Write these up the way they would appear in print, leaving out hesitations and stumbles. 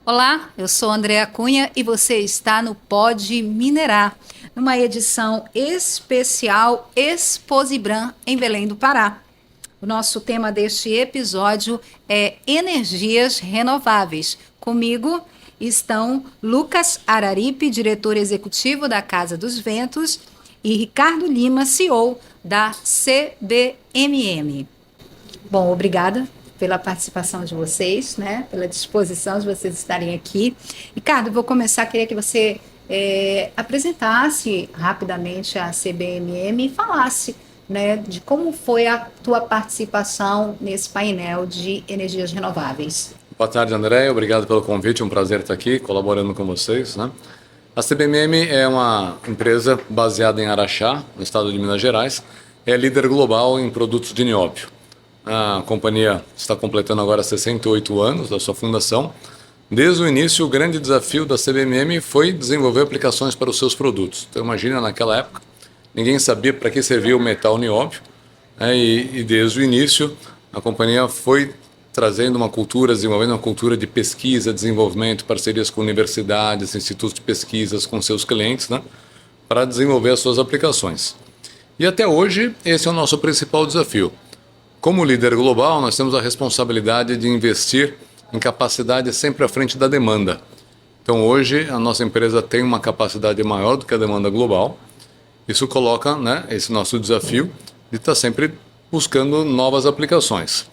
Olá, eu sou Andréa Cunha e você está no Pode Minerar, numa edição especial Exposibram em Belém do Pará. O nosso tema deste episódio é energias renováveis. Comigo estão Lucas Araripe, diretor executivo da Casa dos Ventos, e Ricardo Lima, CEO da CBMM. Bom, obrigada pela participação de vocês, né? Pela disposição de vocês estarem aqui. Ricardo, vou começar, queria que você apresentasse rapidamente a CBMM e falasse, né, de como foi a tua participação nesse painel de energias renováveis. Boa tarde, André. Obrigado pelo convite. Um prazer estar aqui colaborando com vocês, né? A CBMM é uma empresa baseada em Araxá, no estado de Minas Gerais. É líder global em produtos de nióbio. A companhia está completando agora 68 anos da sua fundação. Desde o início, o grande desafio da CBMM foi desenvolver aplicações para os seus produtos. Então, imagina, naquela época, ninguém sabia para que servia o metal nióbio, né? E desde o início, a companhia foi trazendo uma cultura, desenvolvendo uma cultura de pesquisa, desenvolvimento, parcerias com universidades, institutos de pesquisas, com seus clientes, né? Para desenvolver as suas aplicações. E até hoje, esse é o nosso principal desafio. Como líder global, nós temos a responsabilidade de investir em capacidade sempre à frente da demanda. Então, hoje, a nossa empresa tem uma capacidade maior do que a demanda global. Isso coloca, né, esse nosso desafio de estar sempre buscando novas aplicações.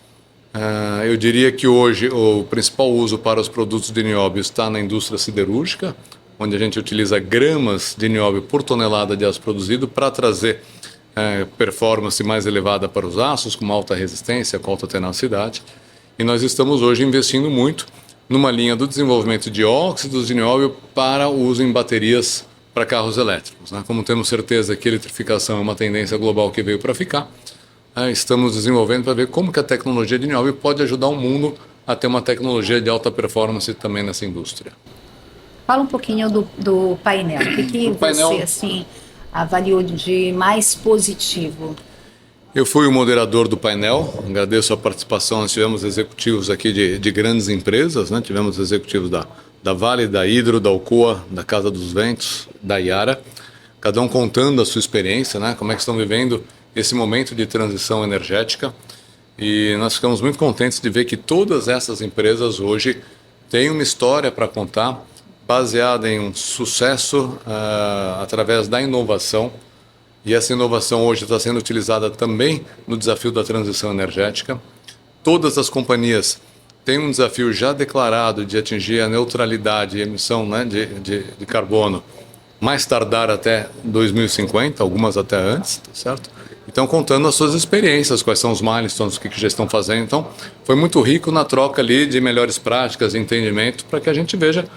Eu diria que hoje o principal uso para os produtos de nióbio está na indústria siderúrgica, onde a gente utiliza gramas de nióbio por tonelada de aço produzido para trazer performance mais elevada para os aços, com alta resistência, com alta tenacidade. E nós estamos hoje investindo muito numa linha do desenvolvimento de óxidos de nióbio para o uso em baterias para carros elétricos, né? Como temos certeza que a eletrificação é uma tendência global que veio para ficar, estamos desenvolvendo para ver como que a tecnologia de nióbio pode ajudar o mundo a ter uma tecnologia de alta performance também nessa indústria. Fala um pouquinho do painel. O que você, assim, avaliou de mais positivo? Eu fui o moderador do painel, agradeço a participação. Nós tivemos executivos aqui de grandes empresas, né? Tivemos executivos da Vale, da Hidro, da Alcoa, da Casa dos Ventos, da Yara, cada um contando a sua experiência, né? Como é que estão vivendo esse momento de transição energética. E nós ficamos muito contentes de ver que todas essas empresas hoje têm uma história para contar, baseada em um sucesso através da inovação. E essa inovação hoje está sendo utilizada também no desafio da transição energética. Todas as companhias têm um desafio já declarado de atingir a neutralidade e emissão, né, de carbono, mais tardar até 2050, algumas até antes, tá certo? Então, contando as suas experiências, quais são os milestones, o que já estão fazendo. Então, foi muito rico na troca ali de melhores práticas e entendimento para que a gente veja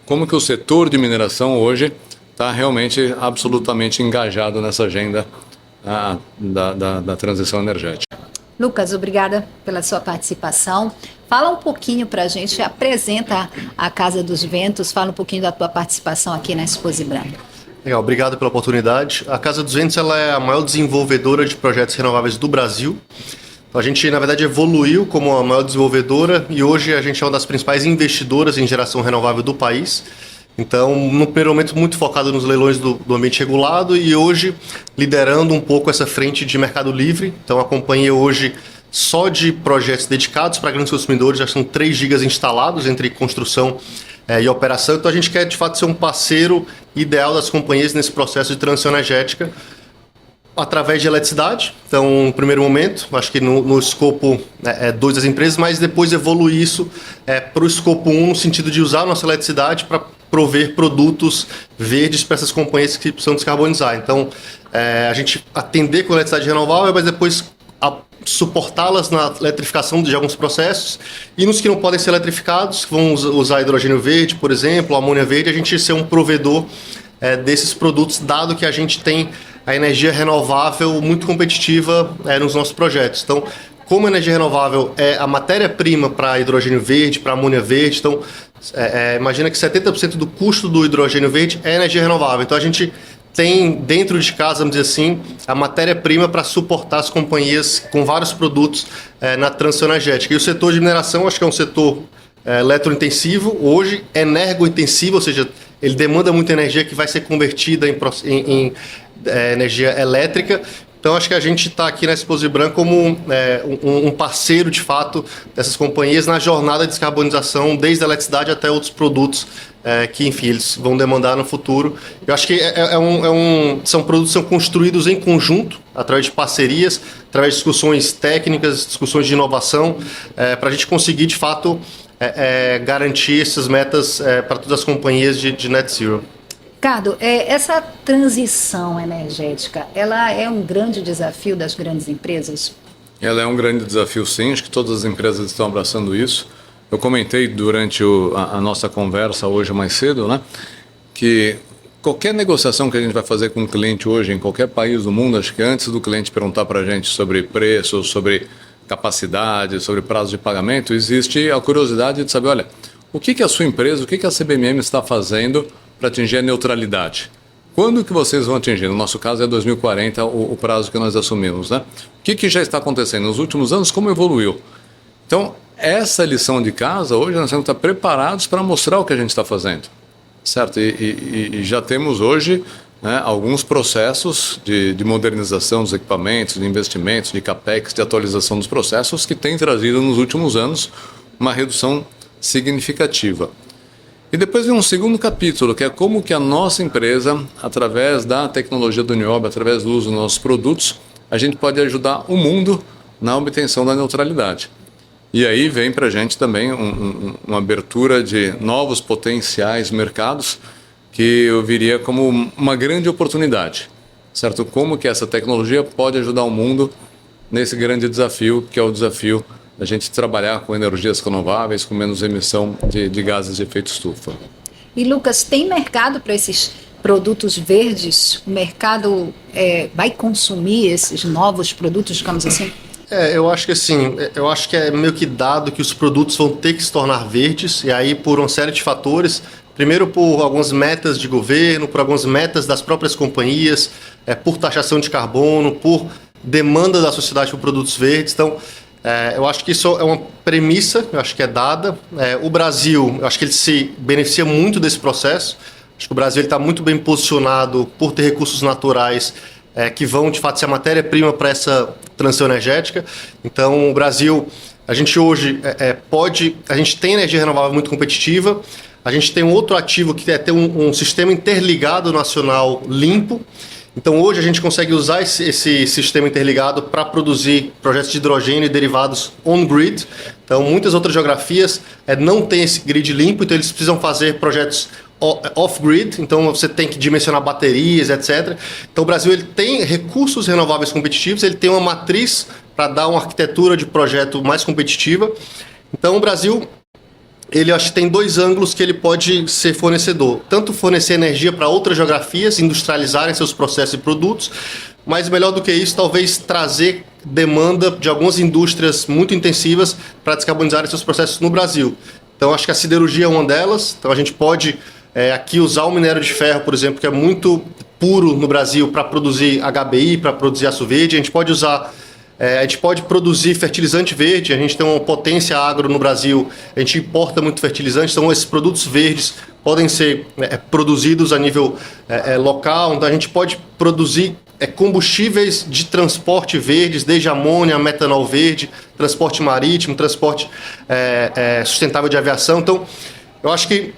como que o setor de mineração hoje está realmente absolutamente engajado nessa agenda da transição energética. Lucas, obrigada pela sua participação. Fala um pouquinho para a gente, apresenta a Casa dos Ventos, fala um pouquinho da tua participação aqui na Exposibram. Legal, obrigado pela oportunidade. A Casa dos Ventos ela é a maior desenvolvedora de projetos renováveis do Brasil. Então, a gente, na verdade, evoluiu como a maior desenvolvedora e hoje a gente é uma das principais investidoras em geração renovável do país. Então, no primeiro momento, muito focado nos leilões do ambiente regulado e hoje liderando um pouco essa frente de mercado livre. Então, a companhia hoje, só de projetos dedicados para grandes consumidores, já são 3 gigas instalados entre construção e operação. Então, a gente quer, de fato, ser um parceiro ideal das companhias nesse processo de transição energética através de eletricidade. Então, no primeiro momento, acho que no escopo 2 das empresas, mas depois evoluir isso para o escopo 1, no sentido de usar a nossa eletricidade para prover produtos verdes para essas companhias que precisam descarbonizar. Então, a gente atender com eletricidade renovável, mas depois suportá-las na eletrificação de alguns processos, e nos que não podem ser eletrificados, que vão usar hidrogênio verde, por exemplo, amônia verde, a gente ser um provedor desses produtos, dado que a gente tem a energia renovável muito competitiva nos nossos projetos. Então, como a energia renovável é a matéria-prima para hidrogênio verde, para amônia verde, então imagina que 70% do custo do hidrogênio verde é energia renovável. Então, a gente tem dentro de casa, vamos dizer assim, a matéria-prima para suportar as companhias com vários produtos na transição energética. E o setor de mineração, acho que é um setor eletrointensivo, hoje energointensivo, ou seja, ele demanda muita energia que vai ser convertida em energia elétrica. Então, acho que a gente está aqui na Exposibran como um parceiro, de fato, dessas companhias na jornada de descarbonização, desde a eletricidade até outros produtos que, enfim, eles vão demandar no futuro. Eu acho que são produtos que são construídos em conjunto, através de parcerias, através de discussões técnicas, discussões de inovação, para a gente conseguir, de fato, garantir essas metas para todas as companhias de net zero. Ricardo, essa transição energética, ela é um grande desafio das grandes empresas? Ela é um grande desafio, sim. Acho que todas as empresas estão abraçando isso. Eu comentei durante a nossa conversa hoje mais cedo, né, que qualquer negociação que a gente vai fazer com um cliente hoje em qualquer país do mundo, acho que antes do cliente perguntar para a gente sobre preço, sobre capacidade, sobre prazo de pagamento, existe a curiosidade de saber, olha, o que a sua empresa, o que a CBMM está fazendo para atingir a neutralidade? Quando que vocês vão atingir? No nosso caso é 2040 o prazo que nós assumimos, né? O que já está acontecendo nos últimos anos? Como evoluiu? Então, essa lição de casa, hoje nós temos que estar preparados para mostrar o que a gente está fazendo, certo? E já temos hoje, né, alguns processos de modernização dos equipamentos, de investimentos, de CAPEX, de atualização dos processos que têm trazido nos últimos anos uma redução significativa. E depois vem um segundo capítulo, que é como que a nossa empresa, através da tecnologia do Niobe, através do uso dos nossos produtos, a gente pode ajudar o mundo na obtenção da neutralidade. E aí vem para a gente também uma abertura de novos potenciais mercados que eu viria como uma grande oportunidade, certo? Como que essa tecnologia pode ajudar o mundo nesse grande desafio, que é o desafio a gente trabalhar com energias renováveis, com menos emissão de gases de efeito estufa. E Lucas, tem mercado para esses produtos verdes? O mercado vai consumir esses novos produtos, digamos assim? Eu acho que assim, eu acho que é meio que dado que os produtos vão ter que se tornar verdes, e aí por uma série de fatores. Primeiro por algumas metas de governo, por algumas metas das próprias companhias, por taxação de carbono, por demanda da sociedade por produtos verdes. Então, eu acho que isso é uma premissa, eu acho que é dada. O Brasil, eu acho que ele se beneficia muito desse processo. Acho que o Brasil está muito bem posicionado por ter recursos naturais que vão, de fato, ser a matéria-prima para essa transição energética. Então, o Brasil, a gente hoje a gente tem energia renovável muito competitiva. A gente tem um outro ativo que é ter um sistema interligado nacional limpo. Então, hoje a gente consegue usar esse sistema interligado para produzir projetos de hidrogênio e derivados on-grid. Então, muitas outras geografias não têm esse grid limpo, então eles precisam fazer projetos off-grid, então você tem que dimensionar baterias, etc. Então, o Brasil ele tem recursos renováveis competitivos, ele tem uma matriz para dar uma arquitetura de projeto mais competitiva. Então, o Brasil, ele acho que tem dois ângulos que ele pode ser fornecedor. Tanto fornecer energia para outras geografias, industrializarem seus processos e produtos, mas melhor do que isso, talvez trazer demanda de algumas indústrias muito intensivas para descarbonizarem seus processos no Brasil. Então, acho que a siderurgia é uma delas. Então, a gente pode aqui usar o minério de ferro, por exemplo, que é muito puro no Brasil para produzir HBI, para produzir aço verde. A gente pode produzir fertilizante verde, a gente tem uma potência agro no Brasil, a gente importa muito fertilizante, então esses produtos verdes podem ser produzidos a nível local, então a gente pode produzir combustíveis de transporte verdes, desde amônia, metanol verde, transporte marítimo, transporte sustentável de aviação. Então, eu acho que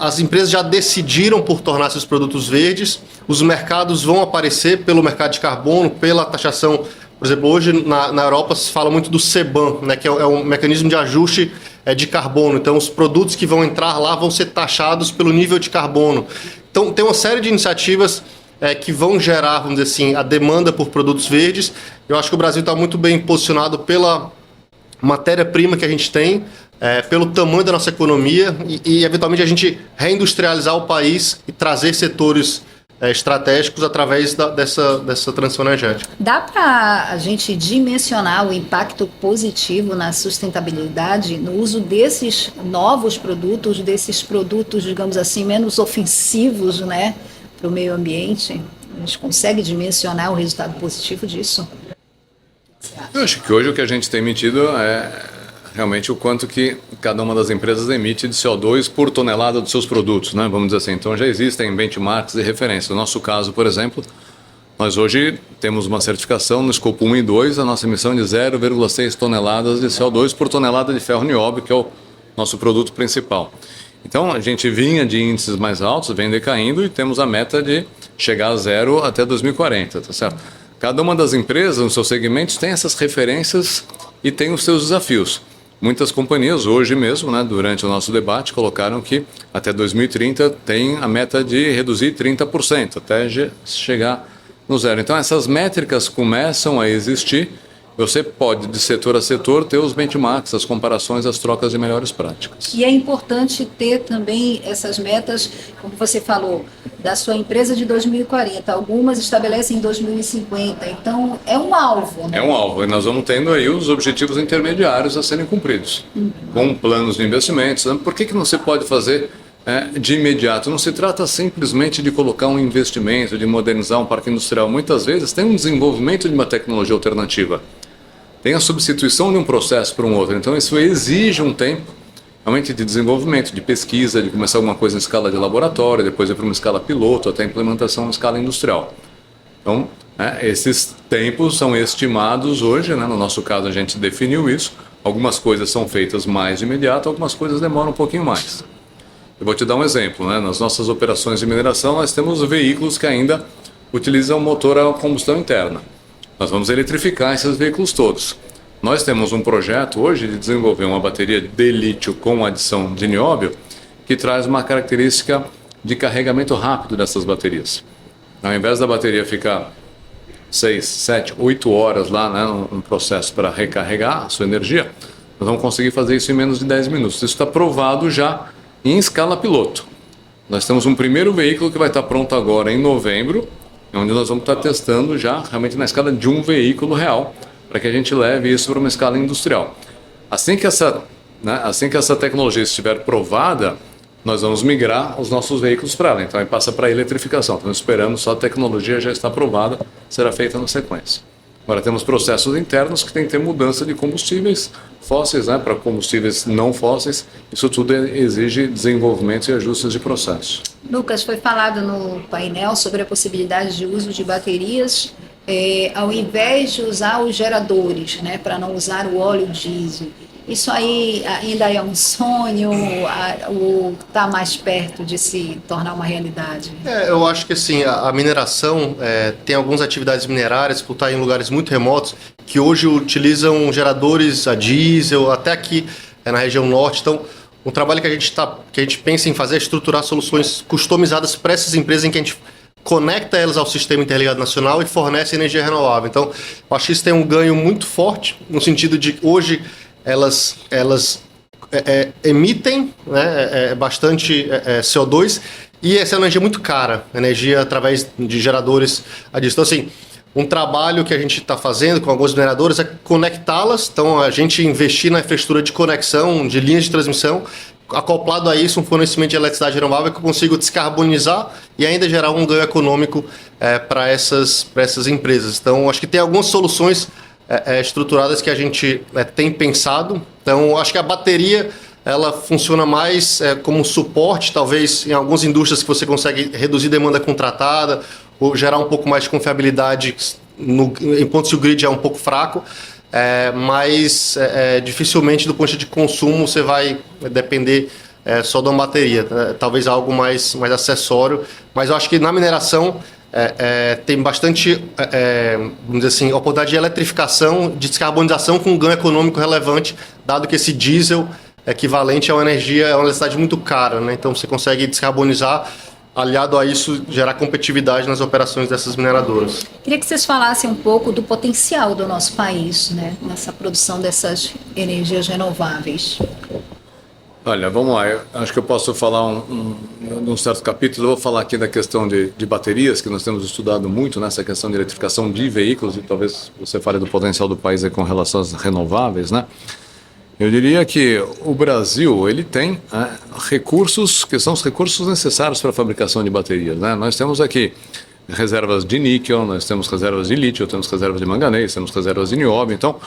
as empresas já decidiram por tornar seus produtos verdes, os mercados vão aparecer pelo mercado de carbono, pela taxação. Por exemplo, hoje na Europa se fala muito do CBAM, né, que é um mecanismo de ajuste de carbono. Então, os produtos que vão entrar lá vão ser taxados pelo nível de carbono. Então, tem uma série de iniciativas que vão gerar, vamos dizer assim, a demanda por produtos verdes. Eu acho que o Brasil está muito bem posicionado pela matéria-prima que a gente tem, pelo tamanho da nossa economia e, eventualmente, a gente reindustrializar o país e trazer setores estratégicos através dessa transição energética. Dá para a gente dimensionar o impacto positivo na sustentabilidade no uso desses novos produtos, desses produtos, digamos assim, menos ofensivos, né, para o meio ambiente? A gente consegue dimensionar o resultado positivo disso? Eu acho que hoje o que a gente tem medido é realmente o quanto que cada uma das empresas emite de CO2 por tonelada dos seus produtos, né? Vamos dizer assim. Então já existem benchmarks e referências. No nosso caso, por exemplo, nós hoje temos uma certificação no escopo 1 e 2, a nossa emissão de 0,6 toneladas de CO2 por tonelada de ferro nióbio, que é o nosso produto principal. Então a gente vinha de índices mais altos, vem decaindo e temos a meta de chegar a zero até 2040, tá certo? Cada uma das empresas, nos seus segmentos, tem essas referências e tem os seus desafios. Muitas companhias, hoje mesmo, né, durante o nosso debate, colocaram que até 2030 tem a meta de reduzir 30%, até chegar no zero. Então, essas métricas começam a existir. Você pode, de setor a setor, ter os benchmarks, as comparações, as trocas de melhores práticas. E é importante ter também essas metas, como você falou, da sua empresa de 2040. Algumas estabelecem 2050. Então, é um alvo, né? É um alvo. E nós vamos tendo aí os objetivos intermediários a serem cumpridos, com planos de investimentos. Por que não se pode fazer de imediato? Não se trata simplesmente de colocar um investimento, de modernizar um parque industrial. Muitas vezes tem um desenvolvimento de uma tecnologia alternativa. Tem a substituição de um processo por um outro. Então, isso exige um tempo, realmente, de desenvolvimento, de pesquisa, de começar alguma coisa em escala de laboratório, depois ir para uma escala piloto, até a implementação em escala industrial. Então, esses tempos são estimados hoje, né? No nosso caso, a gente definiu isso. Algumas coisas são feitas mais de imediato, algumas coisas demoram um pouquinho mais. Eu vou te dar um exemplo, né? Nas nossas operações de mineração, nós temos veículos que ainda utilizam motor a combustão interna. Nós vamos eletrificar esses veículos todos. Nós temos um projeto hoje de desenvolver uma bateria de lítio com adição de nióbio que traz uma característica de carregamento rápido dessas baterias. Ao invés da bateria ficar 6, 7, 8 horas lá, né, no processo para recarregar a sua energia, nós vamos conseguir fazer isso em menos de 10 minutos. Isso está provado já em escala piloto. Nós temos um primeiro veículo que vai estar pronto agora em novembro, onde nós vamos estar testando já realmente na escala de um veículo real, para que a gente leve isso para uma escala industrial. Assim que essa tecnologia estiver provada, nós vamos migrar os nossos veículos para ela. Então, aí passa para a eletrificação. Estamos esperando, só a tecnologia já está aprovada, será feita na sequência. Agora, temos processos internos que tem que ter mudança de combustíveis fósseis, né, para combustíveis não fósseis. Isso tudo exige desenvolvimento e ajustes de processo. Lucas, foi falado no painel sobre a possibilidade de uso de baterias ao invés de usar os geradores, né, para não usar o óleo diesel. Isso aí ainda é um sonho ou está mais perto de se tornar uma realidade? Eu acho que assim, a mineração tem algumas atividades minerárias por estar em lugares muito remotos que hoje utilizam geradores a diesel, até aqui na região norte. Então, um trabalho que a gente pensa em fazer é estruturar soluções customizadas para essas empresas em que a gente conecta elas ao sistema interligado nacional e fornece energia renovável. Então, eu acho que isso tem um ganho muito forte no sentido de hoje elas emitem, né, bastante CO2 e essa energia é muito cara, energia através de geradores a diesel. Então, assim, um trabalho que a gente está fazendo com alguns mineradores é conectá-las, então a gente investir na infraestrutura de conexão, de linhas de transmissão, acoplado a isso um fornecimento de eletricidade renovável que eu consigo descarbonizar e ainda gerar um ganho econômico para essas empresas. Então, acho que tem algumas soluções estruturadas que a gente tem pensado. Então, acho que a bateria ela funciona mais como suporte, talvez em algumas indústrias que você consegue reduzir demanda contratada ou gerar um pouco mais de confiabilidade em pontos que o grid é um pouco fraco, mas dificilmente do ponto de vista de consumo você vai depender só de uma bateria, talvez algo mais acessório, mas eu acho que na mineração tem bastante, vamos dizer assim, oportunidade de eletrificação, de descarbonização com um ganho econômico relevante, dado que esse diesel equivalente a uma energia, é uma eletricidade muito cara, né? Então você consegue descarbonizar, aliado a isso, gerar competitividade nas operações dessas mineradoras. Queria que vocês falassem um pouco do potencial do nosso país, né, nessa produção dessas energias renováveis. Olha, vamos lá. Eu acho que eu posso falar de um certo capítulo. Eu vou falar aqui da questão de baterias, que nós temos estudado muito nessa questão de eletrificação de veículos, e talvez você fale do potencial do país com relação às renováveis, né? Eu diria que o Brasil ele tem recursos que são os recursos necessários para a fabricação de baterias, né? Nós temos aqui reservas de níquel, nós temos reservas de lítio, temos reservas de manganês, temos reservas de nióbio. Então,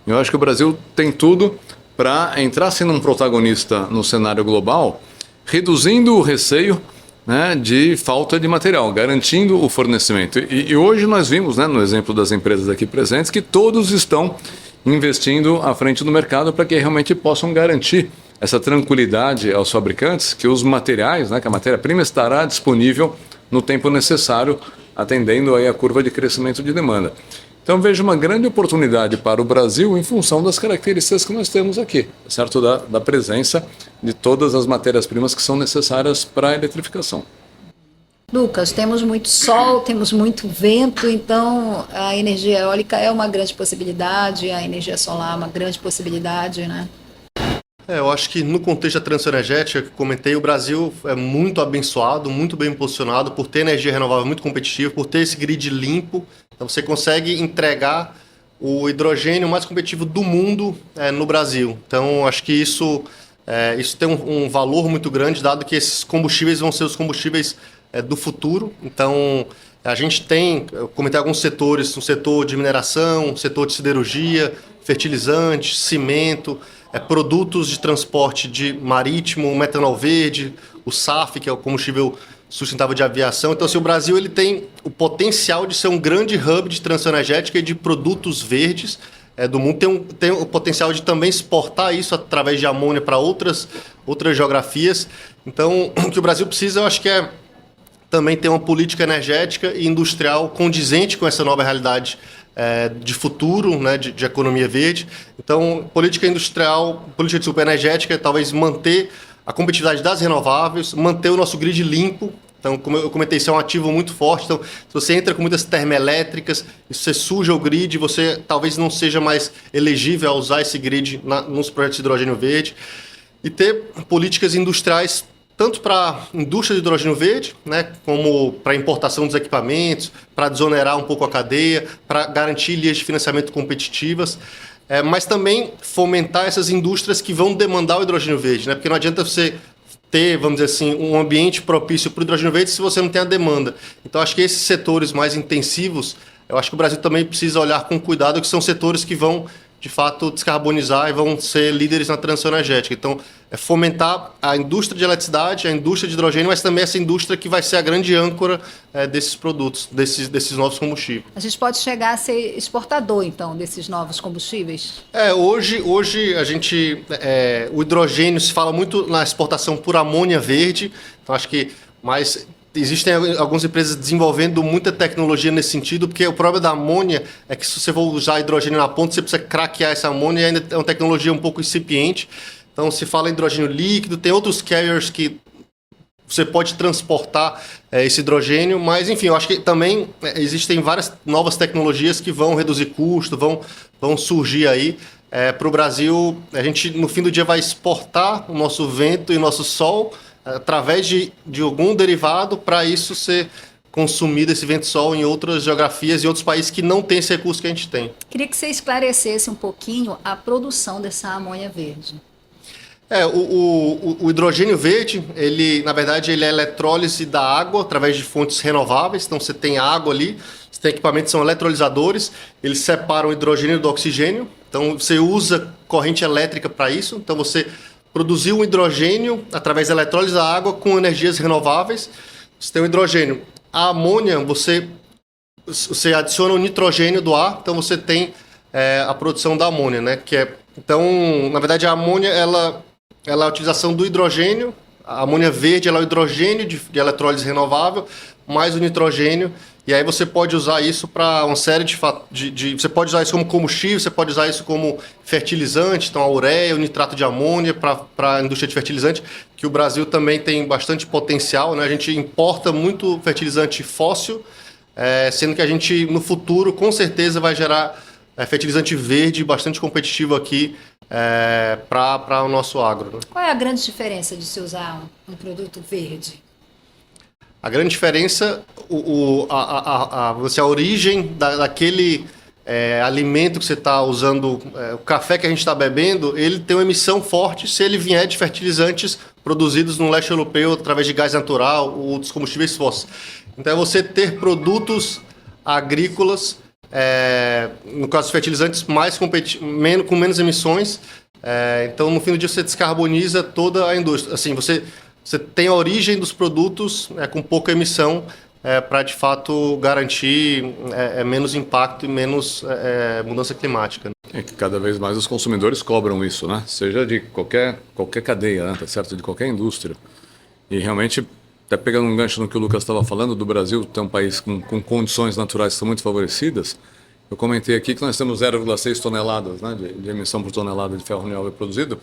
eu acho que o Brasil tem tudo para entrar sendo um protagonista no cenário global, reduzindo o receio, né, de falta de material, garantindo o fornecimento. E hoje nós vimos, né, no exemplo das empresas aqui presentes, que todos estão investindo à frente do mercado para que realmente possam garantir essa tranquilidade aos fabricantes, que os materiais, né, que a matéria-prima estará disponível no tempo necessário, atendendo aí a curva de crescimento de demanda. Então vejo uma grande oportunidade para o Brasil em função das características que nós temos aqui, certo? Da presença de todas as matérias-primas que são necessárias para a eletrificação. Lucas, temos muito sol, temos muito vento, então a energia eólica é uma grande possibilidade, a energia solar é uma grande possibilidade, né? Eu acho que no contexto da transição energética, que comentei, o Brasil é muito abençoado, muito bem posicionado por ter energia renovável muito competitiva, por ter esse grid limpo. Então você consegue entregar o hidrogênio mais competitivo do mundo no Brasil. Então acho que isso tem um valor muito grande, dado que esses combustíveis vão ser os combustíveis do futuro. Então a gente tem, eu comentei alguns setores, o setor de mineração, o setor de siderurgia, fertilizantes, cimento, produtos de transporte de marítimo, o metanol verde, o SAF, que é o combustível sustentável de aviação. Então, assim, o Brasil ele tem o potencial de ser um grande hub de transição energética e de produtos verdes do mundo. Tem o potencial de também exportar isso através de amônia para outras geografias. Então, o que o Brasil precisa, eu acho que também ter uma política energética e industrial condizente com essa nova realidade de futuro, né, de economia verde. Então, política industrial, política de energética, talvez manter a competitividade das renováveis, manter o nosso grid limpo. Então, como eu comentei, isso é um ativo muito forte. Então, se você entra com muitas termoelétricas, se você suja o grid, você talvez não seja mais elegível a usar esse grid nos projetos de hidrogênio verde. E ter políticas industriais tanto para a indústria de hidrogênio verde, né, como para a importação dos equipamentos, para desonerar um pouco a cadeia, para garantir linhas de financiamento competitivas, mas também fomentar essas indústrias que vão demandar o hidrogênio verde, né, porque não adianta você ter, vamos dizer assim, um ambiente propício para o hidrogênio verde se você não tem a demanda. Então, acho que esses setores mais intensivos, eu acho que o Brasil também precisa olhar com cuidado, que são setores que vão de fato descarbonizar e vão ser líderes na transição energética. Então, fomentar a indústria de eletricidade, a indústria de hidrogênio, mas também essa indústria que vai ser a grande âncora desses produtos, desses novos combustíveis. A gente pode chegar a ser exportador, então, desses novos combustíveis? Hoje a gente, o hidrogênio se fala muito na exportação por amônia verde, então acho que existem algumas empresas desenvolvendo muita tecnologia nesse sentido, porque o problema da amônia é que se você for usar hidrogênio na ponta, você precisa craquear essa amônia e ainda é uma tecnologia um pouco incipiente. Então, se fala em hidrogênio líquido, tem outros carriers que você pode transportar esse hidrogênio, mas, enfim, eu acho que também existem várias novas tecnologias que vão reduzir custo, vão surgir aí. Para o Brasil, a gente, no fim do dia, vai exportar o nosso vento e o nosso sol através de algum derivado para isso ser consumido, esse vento-sol, em outras geografias e outros países que não têm esse recurso que a gente tem. Queria que você esclarecesse um pouquinho a produção dessa amônia verde. O hidrogênio verde, na verdade, ele é eletrólise da água através de fontes renováveis. Então, você tem água ali, você tem equipamentos que são eletrolisadores, eles separam o hidrogênio do oxigênio. Então, você usa corrente elétrica para isso. Então, você produziu um hidrogênio através da eletrólise da água com energias renováveis. Você tem o hidrogênio. A amônia, você adiciona o nitrogênio do ar, então você tem a produção da amônia, né? Então, na verdade, a amônia ela é a utilização do hidrogênio. A amônia verde ela é o hidrogênio de eletrólise renovável, mais o nitrogênio. E aí você pode usar isso para uma série de... Você pode usar isso como combustível, você pode usar isso como fertilizante, então a ureia, o nitrato de amônia para a indústria de fertilizante, que o Brasil também tem bastante potencial, né? A gente importa muito fertilizante fóssil, sendo que a gente, no futuro, com certeza vai gerar fertilizante verde bastante competitivo aqui para o nosso agro, né? Qual é a grande diferença de se usar um produto verde? A grande diferença, a origem alimento que você está usando, o café que a gente está bebendo, ele tem uma emissão forte se ele vier de fertilizantes produzidos no leste europeu através de gás natural ou dos combustíveis fósseis. Então é você ter produtos agrícolas, no caso dos fertilizantes, com menos emissões. Então, no fim do dia, você descarboniza toda a indústria. Assim, você tem a origem dos produtos com pouca emissão, para, de fato, garantir menos impacto e menos mudança climática. É que cada vez mais os consumidores cobram isso, né? Seja de qualquer cadeia, né? Tá certo? De qualquer indústria. E realmente, até pegando um gancho no que o Lucas estava falando, do Brasil ter um país com condições naturais que são muito favorecidas, eu comentei aqui que nós temos 0,6 toneladas, né, de emissão por tonelada de ferro renovável produzido,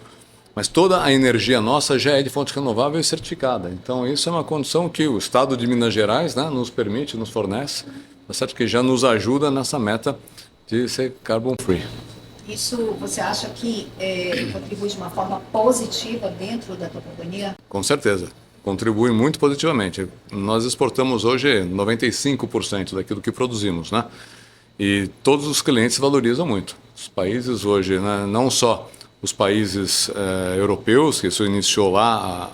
mas toda a energia nossa já é de fonte renovável e certificada. Então, isso é uma condição que o Estado de Minas Gerais, né, nos permite, nos fornece, tá certo? Que já nos ajuda nessa meta de ser carbon free. Isso você acha que contribui de uma forma positiva dentro da tua companhia? Com certeza. Contribui muito positivamente. Nós exportamos hoje 95% daquilo que produzimos, né? E todos os clientes valorizam muito. Os países hoje, né, não só os países europeus, que isso iniciou lá há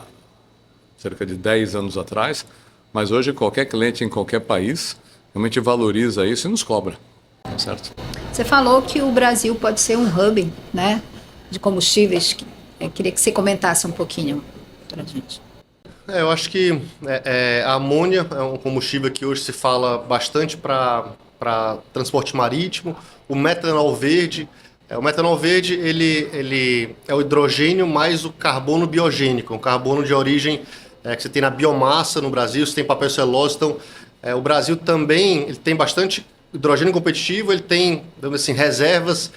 cerca de 10 anos atrás, mas hoje qualquer cliente em qualquer país realmente valoriza isso e nos cobra, certo? Você falou que o Brasil pode ser um hub, né, de combustíveis. Queria que você comentasse um pouquinho para a gente. Eu acho que a amônia é um combustível que hoje se fala bastante para transporte marítimo. O metanol verde... O metanol verde ele é o hidrogênio mais o carbono biogênico, um carbono de origem que você tem na biomassa no Brasil, você tem papel celulose. Então, o Brasil também ele tem bastante hidrogênio competitivo, ele tem, assim, reservas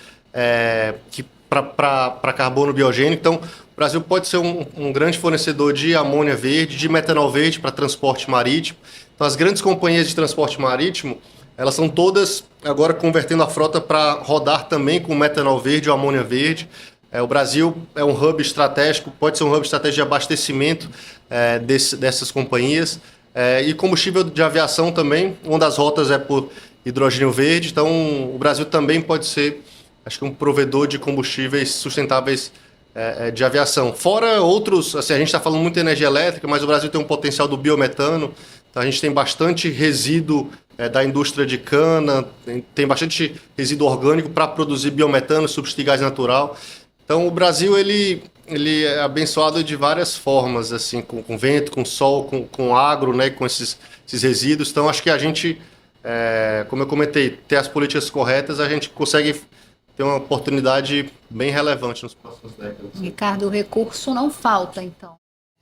para carbono biogênico. Então, o Brasil pode ser um grande fornecedor de amônia verde, de metanol verde para transporte marítimo. Então, as grandes companhias de transporte marítimo, elas são todas agora convertendo a frota para rodar também com metanol verde ou amônia verde. O Brasil é um hub estratégico, pode ser um hub estratégico de abastecimento dessas companhias. E combustível de aviação também, uma das rotas é por hidrogênio verde. Então, o Brasil também pode ser, acho que, um provedor de combustíveis sustentáveis de aviação. Fora outros, assim, a gente está falando muito de energia elétrica, mas o Brasil tem um potencial do biometano. Então, a gente tem bastante resíduo da indústria de cana, tem bastante resíduo orgânico para produzir biometano, substituir gás natural. Então, o Brasil ele é abençoado de várias formas, assim, com vento, com sol, com agro, né, com esses resíduos. Então, acho que a gente, como eu comentei, ter as políticas corretas, a gente consegue ter uma oportunidade bem relevante nos próximos décadas. Ricardo, o recurso não falta, então.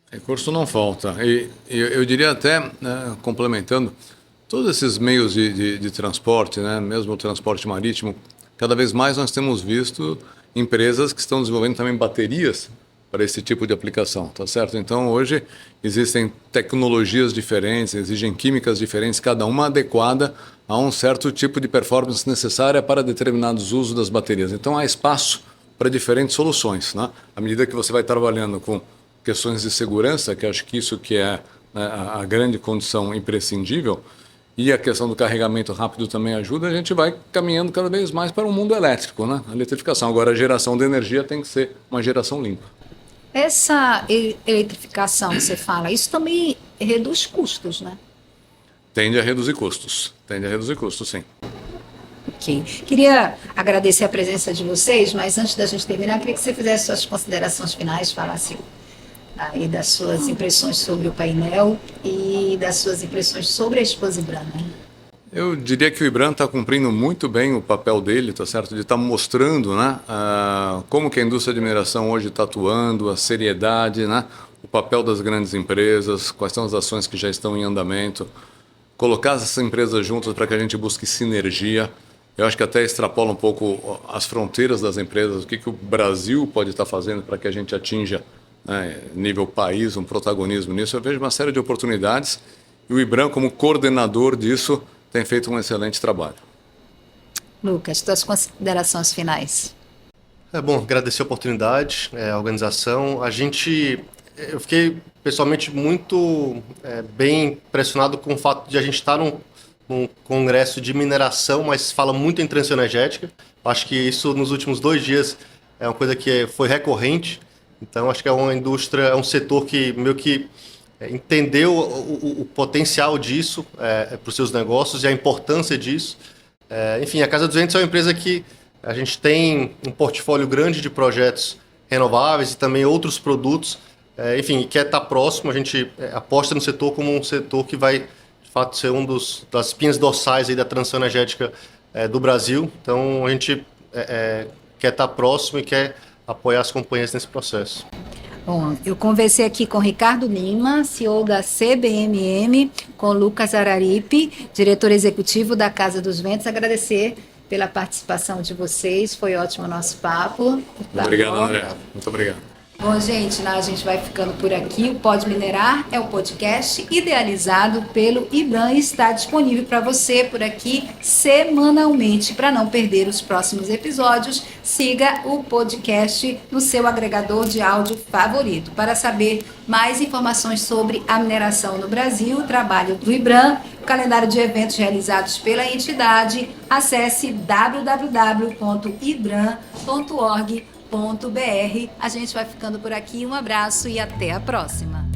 Recurso não falta. E eu diria até, complementando, todos esses meios de transporte, né, mesmo o transporte marítimo, cada vez mais nós temos visto empresas que estão desenvolvendo também baterias para esse tipo de aplicação, tá certo? Então, hoje existem tecnologias diferentes, exigem químicas diferentes, cada uma adequada a um certo tipo de performance necessária para determinados usos das baterias. Então, há espaço para diferentes soluções, né? À medida que você vai trabalhando com questões de segurança, que acho que isso que é, né, a grande condição imprescindível, e a questão do carregamento rápido também ajuda, a gente vai caminhando cada vez mais para um mundo elétrico, né? A eletrificação. Agora, a geração de energia tem que ser uma geração limpa. Essa eletrificação que você fala, isso também reduz custos, né? Tende a reduzir custos, sim. Ok. Queria agradecer a presença de vocês, mas antes da gente terminar, queria que você fizesse suas considerações finais, falasse aí das suas impressões sobre o painel e das suas impressões sobre a Exposibran, né? Eu diria que o IBRAM está cumprindo muito bem o papel dele, tá certo? De estar mostrando, né, como que a indústria de mineração hoje está atuando, a seriedade, né, o papel das grandes empresas, quais são as ações que já estão em andamento, colocar essas empresas juntas para que a gente busque sinergia. Eu acho que até extrapola um pouco as fronteiras das empresas, o que o Brasil pode estar fazendo para que a gente atinja, né, nível país, um protagonismo nisso. Eu vejo uma série de oportunidades e o IBRAM, como coordenador disso, tem feito um excelente trabalho. Lucas, suas considerações finais. Bom, agradecer a oportunidade, a organização. Eu fiquei pessoalmente muito bem impressionado com o fato de a gente estar num congresso de mineração, mas fala muito em transição energética. Acho que isso nos últimos 2 dias é uma coisa que foi recorrente. Então, acho que é uma indústria, é um setor que meio que entendeu o potencial disso para os seus negócios e a importância disso. Enfim, a Casa 200 é uma empresa que a gente tem um portfólio grande de projetos renováveis e também outros produtos. Enfim, quer estar próximo, a gente aposta no setor como um setor que vai, de fato, ser das espinhas dorsais aí da transição energética do Brasil. Então, a gente quer estar próximo e quer apoiar as companhias nesse processo. Bom, eu conversei aqui com Ricardo Lima, CEO da CBMM, com Lucas Araripe, diretor executivo da Casa dos Ventos. Agradecer pela participação de vocês, foi ótimo o nosso papo. Obrigado, André. Muito obrigado. Bom, gente, a gente vai ficando por aqui. O Pode Minerar é o podcast idealizado pelo IBRAM e está disponível para você por aqui semanalmente. Para não perder os próximos episódios, siga o podcast no seu agregador de áudio favorito. Para saber mais informações sobre a mineração no Brasil, o trabalho do IBRAM, o calendário de eventos realizados pela entidade, acesse www.ibram.org.br. A gente vai ficando por aqui. Um abraço e até a próxima.